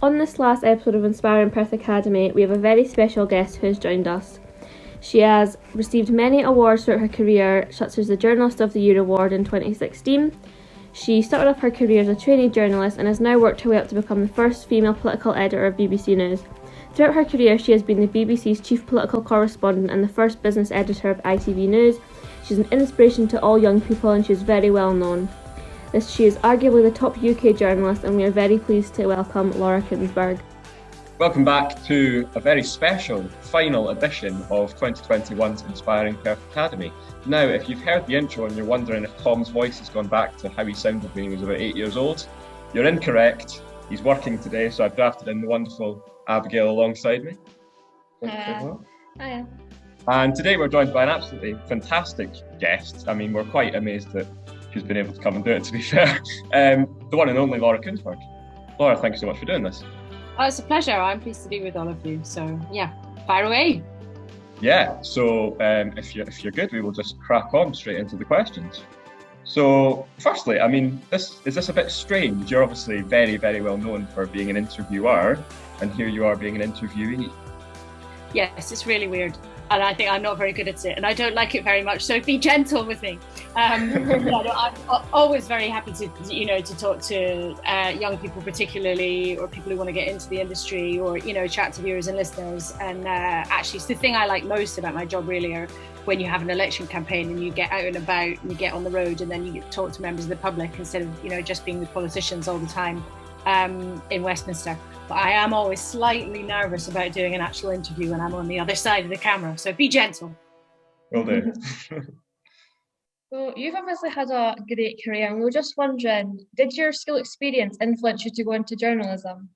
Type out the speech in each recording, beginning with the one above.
On this last episode of Inspiring Perth Academy, we have a very special guest who has joined us. She has received many awards throughout her career, such as the Journalist of the Year award in 2016. She started off her career as a trainee journalist and has now worked her way up to become the first female political editor of BBC News. Throughout her career, she has been the BBC's chief political correspondent and the first business editor of ITV News. She's an inspiration to all young people and she is very well known. She is arguably the top UK journalist, and we are very pleased to welcome Laura Kuensberg. Welcome back to a very special final edition of 2021's Inspiring Perth Academy. Now, if you've heard the intro and you're wondering if Tom's voice has gone back to how he sounded when he was about 8 years old, you're incorrect. He's working today, so I've drafted in the wonderful Abigail alongside me. Hiya. And today we're joined by an absolutely fantastic guest. I mean, we're quite amazed that she's been able to come and do it, to be fair. The one and only Laura Kuensberg. Laura, thank you so much for doing this. Oh, it's a pleasure. I'm pleased to be with all of you. So yeah, fire away. Yeah, so if you're good, we will just crack on straight into the questions. So firstly, I mean, is this a bit strange? You're obviously very, very well known for being an interviewer, and here you are being an interviewee. Yes, it's really weird. And I think I'm not very good at it, and I don't like it very much. So be gentle with me. I'm always very happy to talk to young people, particularly, or people who want to get into the industry, or chat to viewers and listeners. And actually, it's the thing I like most about my job, really, are when you have an election campaign and you get out and about and you get on the road, and then you get to talk to members of the public instead of just being with politicians all the time in Westminster. But I am always slightly nervous about doing an actual interview when I'm on the other side of the camera. So be gentle. Will do. So you've obviously had a great career, and we were just wondering, did your school experience influence you to go into journalism?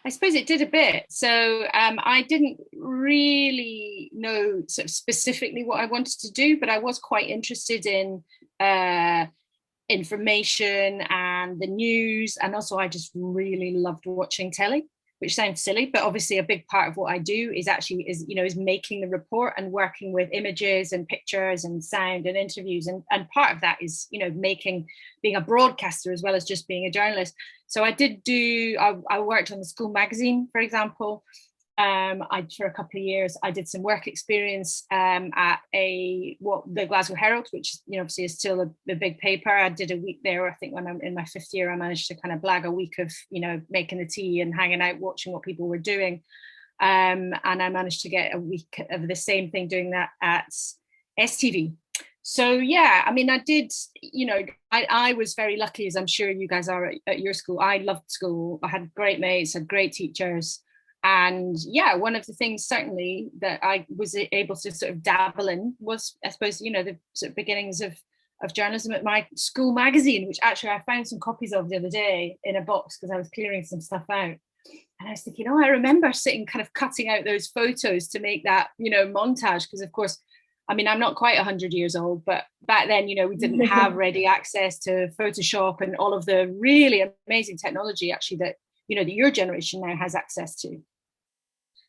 I suppose it did a bit. So I didn't really know sort of specifically what I wanted to do, but I was quite interested in information and the news, and also I just really loved watching telly, which sounds silly, but obviously a big part of what I do is making the report and working with images and pictures and sound and interviews, and part of that is being a broadcaster as well as just being a journalist. So I worked on the school magazine, for example. For a couple of years, I did some work experience at the Glasgow Herald, which obviously is still a big paper. I did a week there. I think when I'm in my fifth year, I managed to kind of blag a week of making the tea and hanging out, watching what people were doing. And I managed to get a week of the same thing doing that at STV. So yeah, I mean, I did. I was very lucky, as I'm sure you guys are at your school. I loved school. I had great mates, had great teachers. And yeah, one of the things certainly that I was able to sort of dabble in was, I suppose, the sort of beginnings of journalism at my school magazine, which actually I found some copies of the other day in a box because I was clearing some stuff out. And I was thinking, I remember sitting kind of cutting out those photos to make that, montage. Because of course, I mean, I'm not quite 100 years old, but back then, we didn't have ready access to Photoshop and all of the really amazing technology actually that your generation now has access to.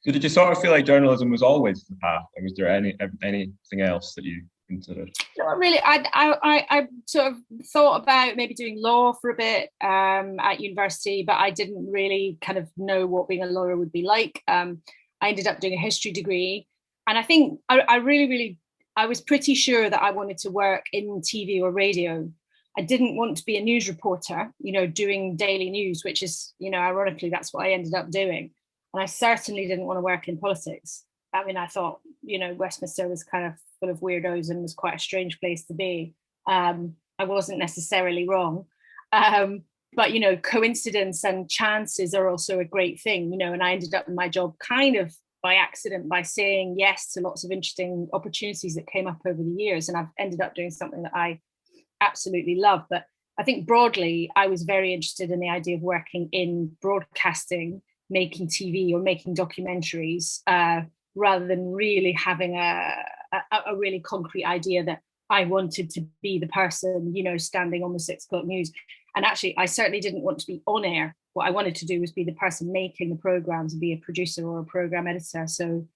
So did you sort of feel like journalism was always the path, or was there anything else that you considered? Not really. I sort of thought about maybe doing law for a bit at university, but I didn't really kind of know what being a lawyer would be like. I ended up doing a history degree, and I think I was pretty sure that I wanted to work in TV or radio. I didn't want to be a news reporter, doing daily news, which is, ironically, that's what I ended up doing. And I certainly didn't want to work in politics. I mean, I thought, Westminster was kind of full of weirdos and was quite a strange place to be. I wasn't necessarily wrong. But, coincidence and chances are also a great thing, and I ended up in my job kind of by accident, by saying yes to lots of interesting opportunities that came up over the years. And I've ended up doing something that I absolutely love. But I think broadly, I was very interested in the idea of working in broadcasting, making TV or making documentaries, rather than really having a really concrete idea that I wanted to be the person, standing on the 6 o'clock news. And actually, I certainly didn't want to be on air. What I wanted to do was be the person making the programs and be a producer or a program editor. So,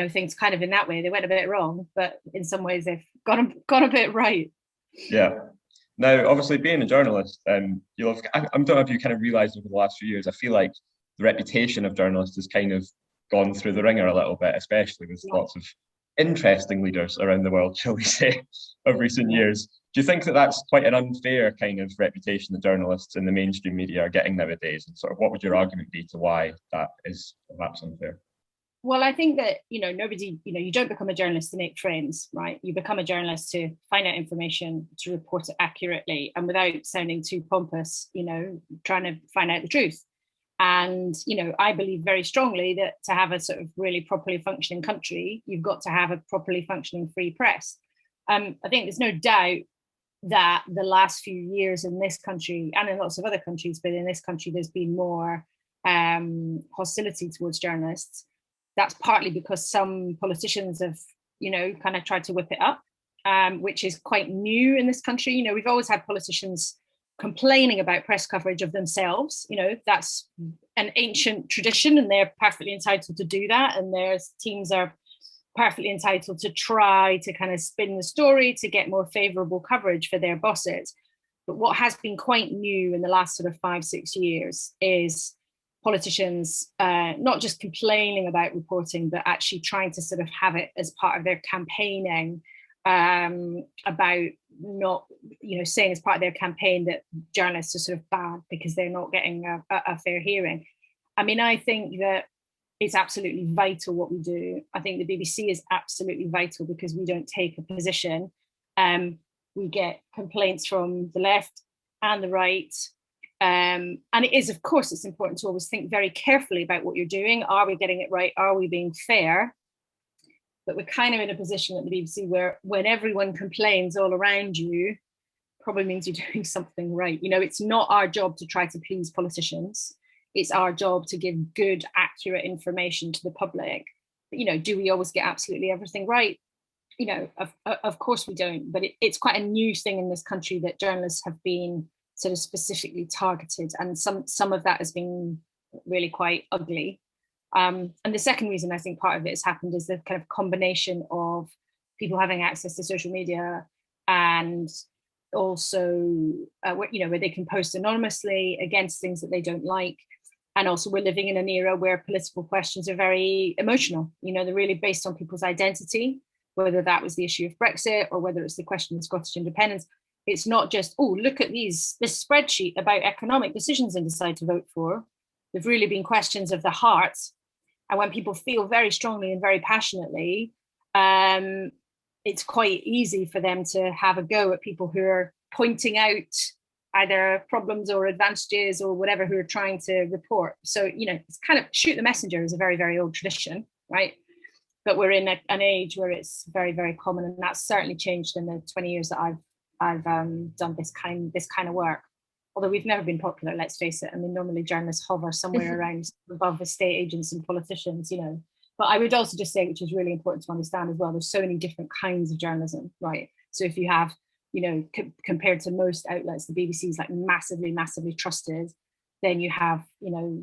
things kind of in that way, they went a bit wrong, but in some ways they've gone a bit right. Yeah. Now, obviously, being a journalist, I don't know if you kind of realised over the last few years, I feel like the reputation of journalists has kind of gone through the ringer a little bit, especially with lots of interesting leaders around the world, shall we say, of recent years. Do you think that that's quite an unfair kind of reputation that journalists in the mainstream media are getting nowadays? And sort of what would your argument be to why that is perhaps unfair? Well, I think that, nobody, you don't become a journalist to make friends, right? You become a journalist to find out information, to report it accurately, and without sounding too pompous, trying to find out the truth. And, I believe very strongly that to have a sort of really properly functioning country, you've got to have a properly functioning free press. I think there's no doubt that the last few years in this country, and in lots of other countries, but in this country, there's been more hostility towards journalists. That's partly because some politicians have, kind of tried to whip it up, which is quite new in this country. We've always had politicians complaining about press coverage of themselves. That's an ancient tradition, and they're perfectly entitled to do that. And their teams are perfectly entitled to try to kind of spin the story to get more favorable coverage for their bosses. But what has been quite new in the last sort of 5-6 years is politicians not just complaining about reporting, but actually trying to sort of have it as part of their campaigning, about not, saying as part of their campaign that journalists are sort of bad because they're not getting a fair hearing. I mean, I think that it's absolutely vital what we do. I think the BBC is absolutely vital because we don't take a position. We get complaints from the left and the right. And it is, of course, it's important to always think very carefully about what you're doing. Are we getting it right? Are we being fair? But we're kind of in a position at the BBC where when everyone complains all around you, probably means you're doing something right. It's not our job to try to please politicians. It's our job to give good, accurate information to the public. But, do we always get absolutely everything right? Of course we don't. But it's quite a new thing in this country that journalists have been sort of specifically targeted, and some of that has been really quite ugly. And the second reason I think part of it has happened is the kind of combination of people having access to social media, and also where they can post anonymously against things that they don't like. And also we're living in an era where political questions are very emotional. They're really based on people's identity, whether that was the issue of Brexit or whether it's the question of Scottish independence. It's not just, oh, look at this spreadsheet about economic decisions and decide to vote for. They've really been questions of the heart. And when people feel very strongly and very passionately, it's quite easy for them to have a go at people who are pointing out either problems or advantages or whatever, who are trying to report. So, it's kind of shoot the messenger is a very, very old tradition, right? But we're in an age where it's very, very common. And that's certainly changed in the 20 years that I've done this kind of work. Although we've never been popular, let's face it. I mean, normally journalists hover somewhere around above estate agents and politicians, But I would also just say, which is really important to understand as well, there's so many different kinds of journalism, right? So if you have, compared to most outlets, the BBC is like massively, massively trusted. Then you have,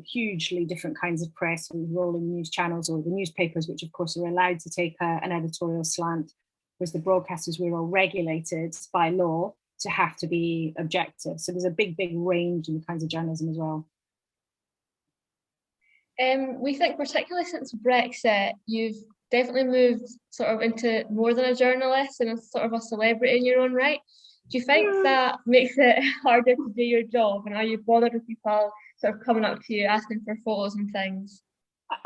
hugely different kinds of press with rolling news channels, or the newspapers, which of course are allowed to take an editorial slant, whereas the broadcasters, we're all regulated by law to have to be objective. So there's a big, big range in the kinds of journalism as well. We think particularly since Brexit, you've definitely moved sort of into more than a journalist and a sort of a celebrity in your own right. Do you think that makes it harder to do your job? And are you bothered with people sort of coming up to you asking for photos and things?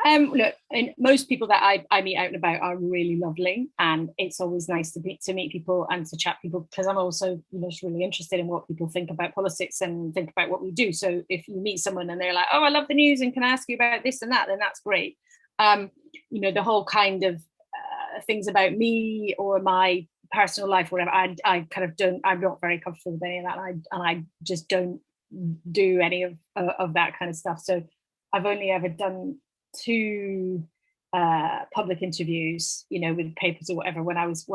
Look, and most people that I meet out and about are really lovely, and it's always nice to meet people and to chat people, because I'm also just really interested in what people think about politics and think about what we do. So if you meet someone and they're like, oh, I love the news and can I ask you about this and that, then that's great. The whole kind of things about me or my personal life or whatever, I kind of don't, I'm not very comfortable with any of that, and I just don't do any of that kind of stuff. So I've only ever done 2 public interviews, with papers or whatever, when I was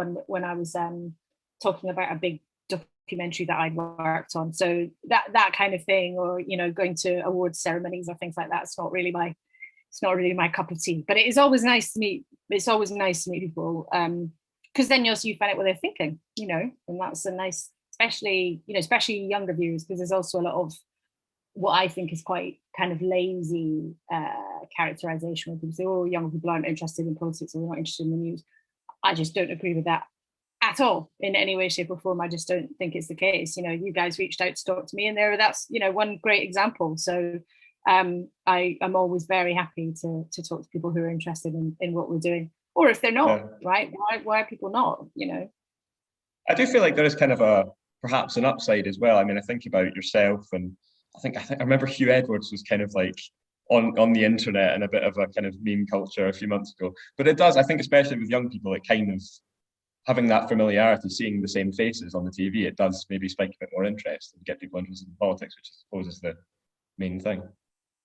talking about a big documentary that I'd worked on. So that kind of thing, or going to awards ceremonies or things like that, it's not really my cup of tea. But it is always nice to meet. It's always nice to meet people, because then you find out what they're thinking, and that's a nice, especially younger viewers, because there's also a lot of what I think is quite kind of lazy characterization where people say, oh, young people aren't interested in politics or they're not interested in the news. I just don't agree with that at all in any way, shape or form. I just don't think it's the case. You guys reached out to talk to me and that's, one great example. So I'm always very happy to talk to people who are interested in what we're doing. Or if they're not, right? Why are people not, I do feel like there is kind of perhaps an upside as well. I mean, I think about yourself, and I remember Hugh Edwards was kind of like on the internet and a bit of a kind of meme culture a few months ago. But it does, I think, especially with young people, it kind of having that familiarity, seeing the same faces on the TV, it does maybe spike a bit more interest and get people interested in politics, which I suppose is the main thing.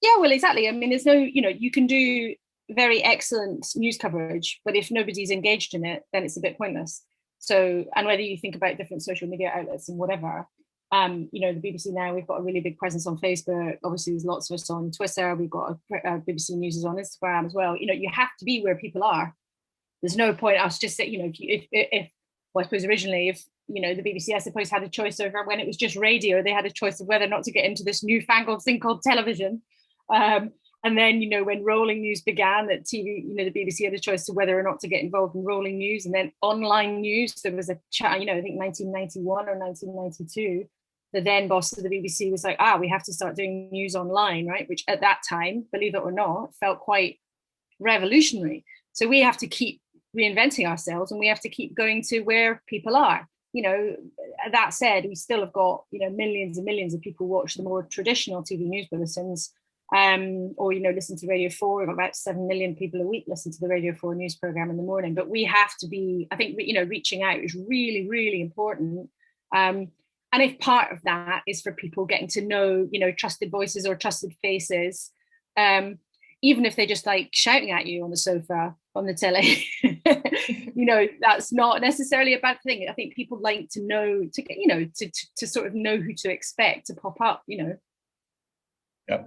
Yeah, well, exactly. I mean, there's no, you can do very excellent news coverage, but if nobody's engaged in it, then it's a bit pointless. So, and whether you think about different social media outlets and whatever, the BBC now, we've got a really big presence on Facebook. Obviously, there's lots of us on Twitter. We've got BBC News is on Instagram as well. You have to be where people are. There's no point us just saying, if well, I suppose originally, if the BBC, I suppose, had a choice over when it was just radio, they had a choice of whether or not to get into this newfangled thing called television. And then, when rolling news began, that TV, the BBC had a choice of whether or not to get involved in rolling news. And then online news, there was a chat, I think 1991 or 1992, the then boss of the BBC was like, we have to start doing news online, right? Which at that time, believe it or not, felt quite revolutionary. So we have to keep reinventing ourselves and we have to keep going to where people are. That said, we still have got, millions and millions of people watch the more traditional TV news bulletins, or listen to Radio 4. We've got about 7 million people a week listen to the Radio 4 news program in the morning. But we have to be, I think, reaching out is really, really important. And if part of that is for people getting to know, trusted voices or trusted faces, even if they just like shouting at you on the sofa, on the telly, that's not necessarily a bad thing. I think people like to know, to sort of know who to expect to pop up, Yeah.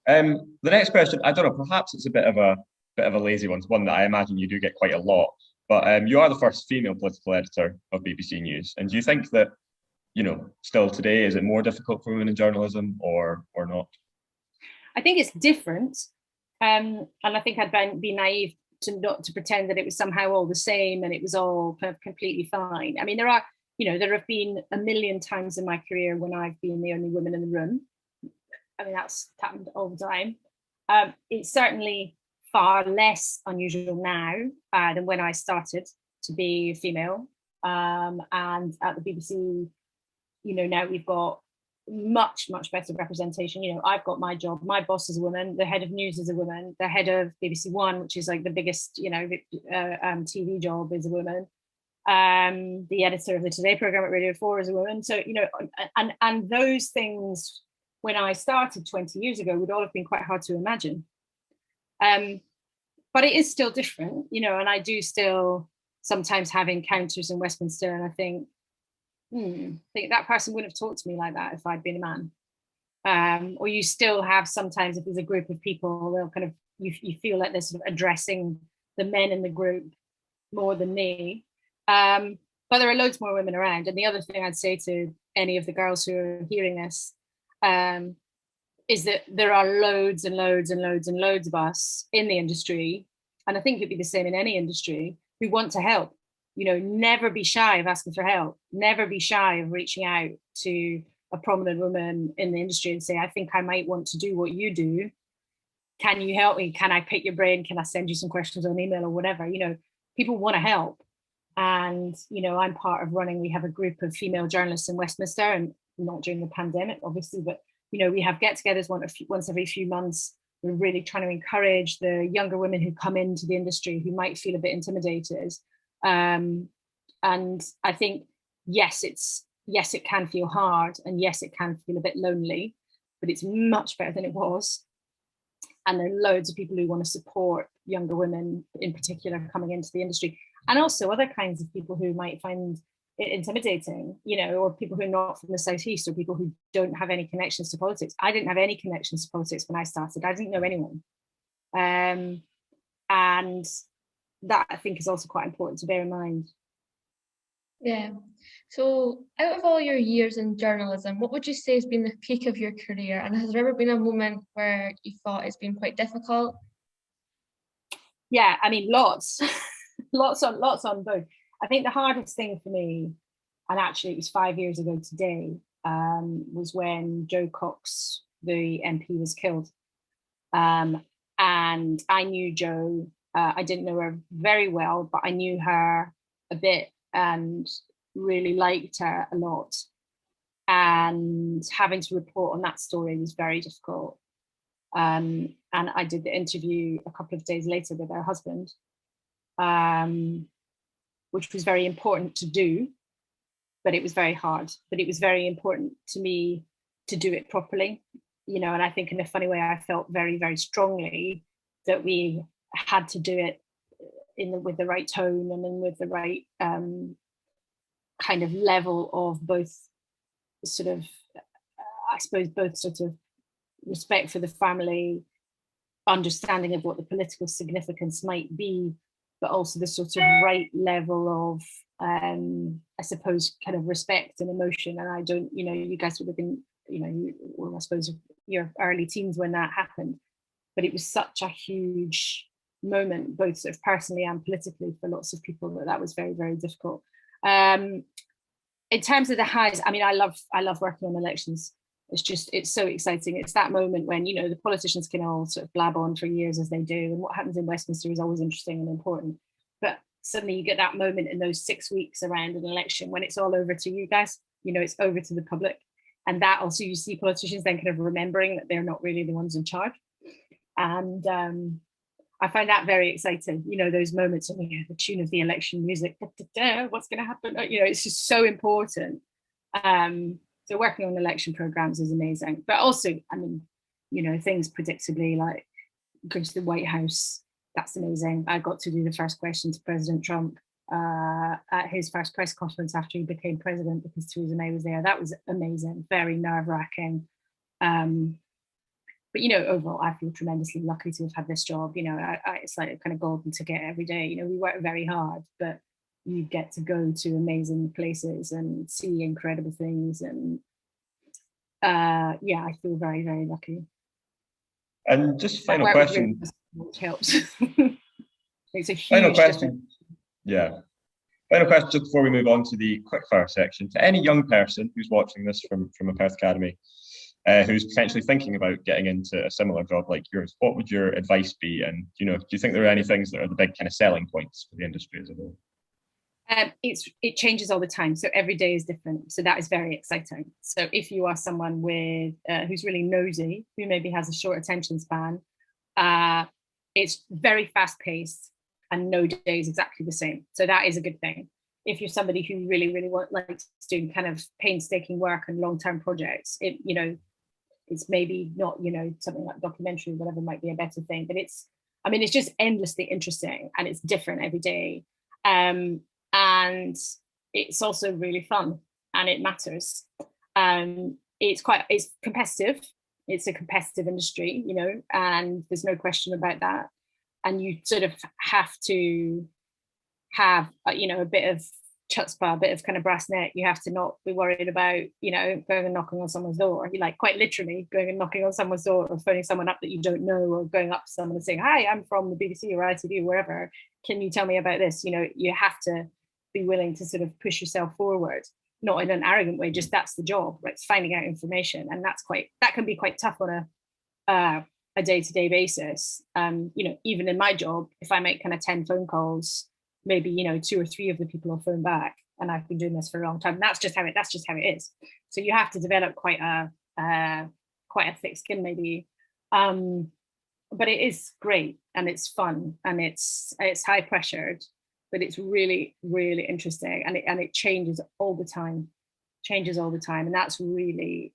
The next question, I don't know, perhaps it's a bit of a lazy one that I imagine you do get quite a lot. But you are the first female political editor of BBC News, and do you think that, still today, is it more difficult for women in journalism or not? I think it's different, and I think I'd be naive to pretend that it was somehow all the same and it was all completely fine. I mean, there have been a million times in my career when I've been the only woman in the room. I mean, that's happened all the time. It's certainly far less unusual now than when I started to be female. And at the BBC, now we've got much, much better representation. I've got my job. My boss is a woman. The head of news is a woman. The head of BBC One, which is like the biggest, TV job, is a woman. The editor of the Today programme at Radio 4 is a woman. So, and those things, when I started 20 years ago, would all have been quite hard to imagine. But it is still different, and I do still sometimes have encounters in Westminster and I think that person wouldn't have talked to me like that if I'd been a man. Or you still have sometimes, if there's a group of people, they'll kind of, you feel like they're sort of addressing the men in the group more than me. But there are loads more women around. And the other thing I'd say to any of the girls who are hearing this, is that there are loads and loads and loads and loads of us in the industry, and I think it'd be the same in any industry, who want to help. Never be shy of asking for help. Never be shy of reaching out to a prominent woman in the industry and say, I think I might want to do what you do. Can you help me? Can I pick your brain? Can I send you some questions on email or whatever? People want to help. And, I'm part of running, we have a group of female journalists in Westminster, and not during the pandemic, obviously, but, we have get-togethers once every few months. We're really trying to encourage the younger women who come into the industry who might feel a bit intimidated. And I think, yes, it can feel hard, and yes, it can feel a bit lonely, but it's much better than it was. And there are loads of people who want to support younger women in particular coming into the industry, and also other kinds of people who might find it intimidating, or people who are not from the Southeast, or people who don't have any connections to politics. I didn't have any connections to politics when I started. I didn't know anyone. And that, I think, is also quite important to bear in mind. Yeah. So, out of all your years in journalism, what would you say has been the peak of your career? And has there ever been a moment where you thought it's been quite difficult? Yeah, I mean, lots, lots on both. I think the hardest thing for me, and actually it was 5 years ago today, was when Jo Cox, the MP, was killed. And I knew Jo. I didn't know her very well, but I knew her a bit and really liked her a lot. And having to report on that story was very difficult. And I did the interview a couple of days later with her husband, which was very important to do, but it was very hard. But it was very important to me to do it properly, and I think in a funny way, I felt very, very strongly that we had to do it with the right tone and then with the right kind of level of both sort of, I suppose, both sort of respect for the family, understanding of what the political significance might be, but also the sort of right level of, I suppose, kind of respect and emotion. And I don't, you guys would have been, well, I suppose your early teens when that happened, but it was such a huge moment, both sort of personally and politically for lots of people, that was very, very difficult. In terms of the highs, I mean, I love working on elections. It's so exciting. It's that moment when, the politicians can all sort of blab on for years as they do. And what happens in Westminster is always interesting and important. But suddenly you get that moment in those 6 weeks around an election when it's all over to you guys, it's over to the public. And that also, you see politicians then kind of remembering that they're not really the ones in charge. And I find that very exciting, those moments of the tune of the election music, what's going to happen? It's just so important. So working on election programs is amazing. But also, I mean, things predictably like going to the White House, that's amazing. I got to do the first question to President Trump at his first press conference after he became president because Theresa May was there. That was amazing, very nerve-wracking. But overall, I feel tremendously lucky to have had this job. It's like a kind of golden ticket every day. We work very hard, but you get to go to amazing places and see incredible things. And I feel very, very lucky. And just final question. Which helps. It's a huge final question. Difference. Yeah. Final question just before we move on to the quickfire section. To any young person who's watching this from a Perth Academy, who's potentially thinking about getting into a similar job like yours, what would your advice be? And, do you think there are any things that are the big kind of selling points for the industry as a whole? It changes all the time. So every day is different. So that is very exciting. So if you are someone with who's really nosy, who maybe has a short attention span, it's very fast paced and no day is exactly the same. So that is a good thing. If you're somebody who really, really likes doing kind of painstaking work and long-term projects, it's maybe not, something like documentary, whatever might be a better thing, but it's just endlessly interesting and it's different every day. And it's also really fun and it matters. It's competitive. It's a competitive industry, and there's no question about that. And you sort of have to have, a bit of chutzpah, a bit of kind of brass neck. You have to not be worried about, going and knocking on someone's door. You quite literally going and knocking on someone's door or phoning someone up that you don't know, or going up to someone and saying, "Hi, I'm from the BBC or ITV, wherever. Can you tell me about this?" You have to be willing to sort of push yourself forward, not in an arrogant way. Just that's the job. It's finding out information, and that can be quite tough on a day-to-day basis. Even in my job, if I make kind of 10 phone calls, maybe 2 or 3 of the people will phone back, and I've been doing this for a long time. That's just how it is. So you have to develop quite a thick skin, maybe. But it is great and it's fun and it's high pressured, but it's really, really interesting, and it changes all the time. And that's really,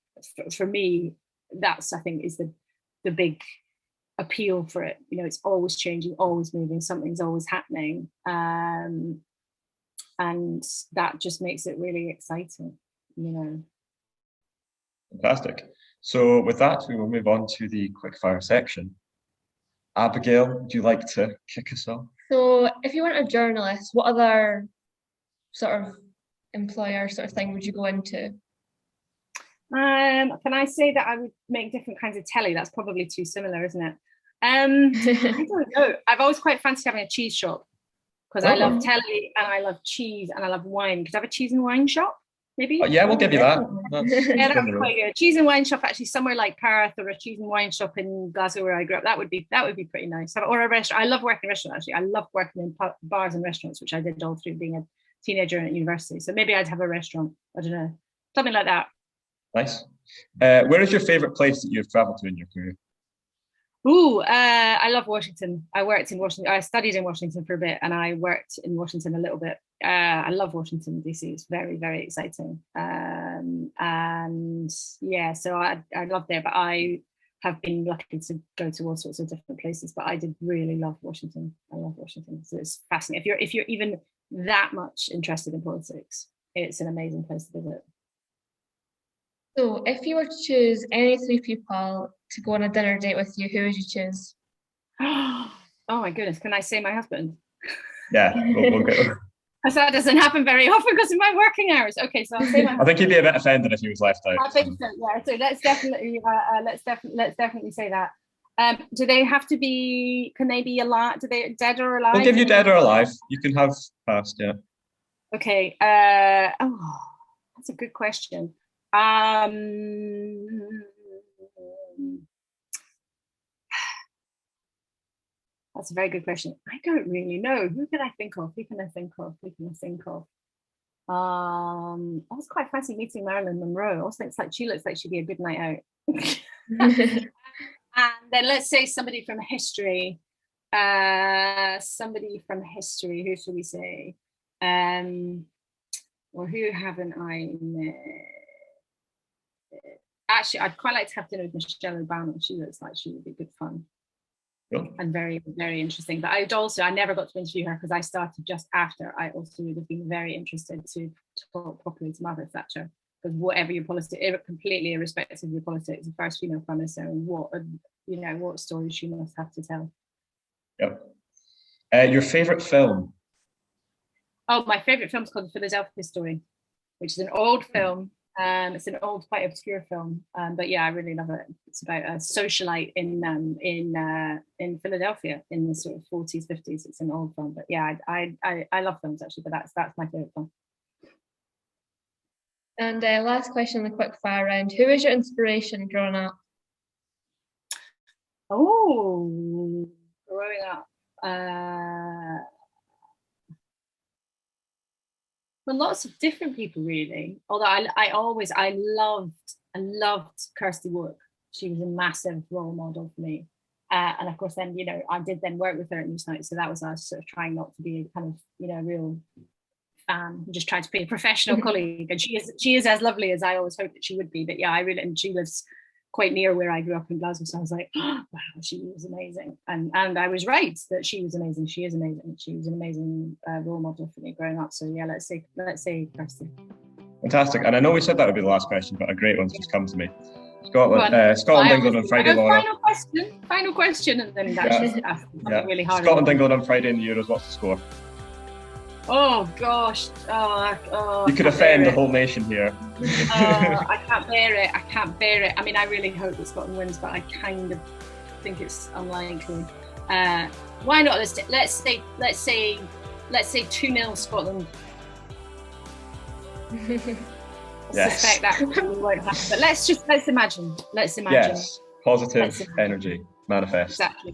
for me, that's, I think, is the big appeal for it. It's always changing, always moving, something's always happening, and that just makes it really exciting. Fantastic. So with that, we will move on to the quickfire section. Abigail, would you like to kick us off? So if you weren't a journalist, what other sort of employer sort of thing would you go into? Can I say that I would make different kinds of telly? That's probably too similar, isn't it? I don't know. I've always quite fancied having a cheese shop because I love telly and I love cheese and I love wine. Could I have a cheese and wine shop? Maybe. Yeah, we'll give you that. Yeah, that would be quite good. Cheese and wine shop, actually, somewhere like Perth, or a cheese and wine shop in Glasgow where I grew up. That would be pretty nice. Or a restaurant. I love working in restaurants. Actually, I love working in bars and restaurants, which I did all through being a teenager at university. So maybe I'd have a restaurant. I don't know, something like that. Nice. Where is your favourite place that you've travelled to in your career? I love Washington. I worked in Washington. I studied in Washington for a bit, and I worked in Washington a little bit. I love Washington, DC. It's very, very exciting. And yeah, so I love there. But I have been lucky to go to all sorts of different places. But I did really love Washington. I love Washington. So it's fascinating. If you're even that much interested in politics, it's an amazing place to visit. So if you were to choose any three people to go on a dinner date with you, who would you choose? Oh my goodness, can I say my husband? Yeah, we'll go. So that doesn't happen very often because of my working hours. Okay, so I'll say my husband. I think he'd be a bit offended if he was left out. I think so, yeah. So let's definitely say that. Do they have to be, can they be alive? Do they dead or alive? We'll give you dead or alive. You can have past, yeah. Okay. That's a good question. That's a very good question. I don't really know. Who can I think of? I was quite fancy meeting Marilyn Monroe. I also think she looks like she'd be a good night out. And then let's say somebody from history. Who should we say? Or who haven't I met? Actually, I'd quite like to have dinner with Michelle Obama. She looks like she would be good fun. Cool. And very, very interesting. But I never got to interview her because I started just after. I also would have been very interested to talk properly to Margaret Thatcher, because whatever your politics, completely irrespective of your politics, the first female prime minister, and what stories she must have to tell. Yep. Your favourite film? Oh, my favourite film is called The Philadelphia Story, which is an old film. It's an old, quite obscure film, but yeah, I really love it. It's about a socialite in Philadelphia in the sort of 40s, 50s. It's an old film, but yeah, I love films actually, but that's my favourite film. And last question in the quick fire round: who was your inspiration growing up? Oh, growing up. Well, lots of different people, really. Although I loved Kirsty Wood. She was a massive role model for me. And of course, then, I did then work with her at Newsnight. So that was us sort of trying not to be a kind of, real fan, just trying to be a professional colleague. And she is as lovely as I always hoped that she would be. But yeah, and she lives quite near where I grew up in Glasgow. So I was like, oh, wow, she was amazing. And I was right that she was amazing. She is amazing. She was an amazing role model for me growing up. So yeah, let's say Kirsty. Fantastic. And I know we said that would be the last question, but a great one's just come to me. Scotland, England on Friday, Laura. Final question, and then that's just something really hard. Scotland, England on Friday in the Euros. What's the score? Oh gosh! You could offend the whole nation here. I can't bear it. I mean, I really hope that Scotland wins, but I kind of think it's unlikely. Why not? Let's say 2-0 Scotland. Yes. Suspect that probably won't happen, but let's imagine. Yes, positive energy manifest. Exactly.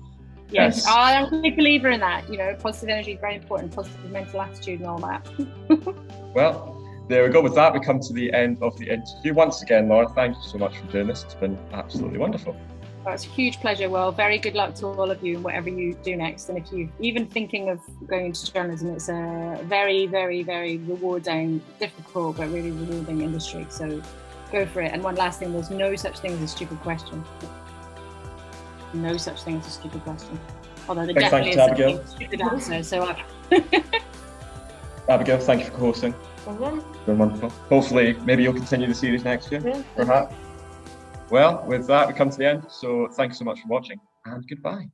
Yes. I'm a big believer in that. Positive energy is very important. Positive mental attitude and all that. Well, there we go. With that, we come to the end of the interview. Once again, Laura, thank you so much for doing this. It's been absolutely wonderful. Well, it's a huge pleasure. Well, very good luck to all of you in whatever you do next. And if you're even thinking of going into journalism, it's a very, very, very rewarding, difficult, but really rewarding industry. So go for it. And one last thing, there's no such thing as a stupid question. No such thing as a stupid question. Although there definitely is a stupid answer. So Abigail, thank you for hosting. Been wonderful. Hopefully, maybe you'll continue the series next year, perhaps. Well, with that, we come to the end. So thanks so much for watching, and goodbye.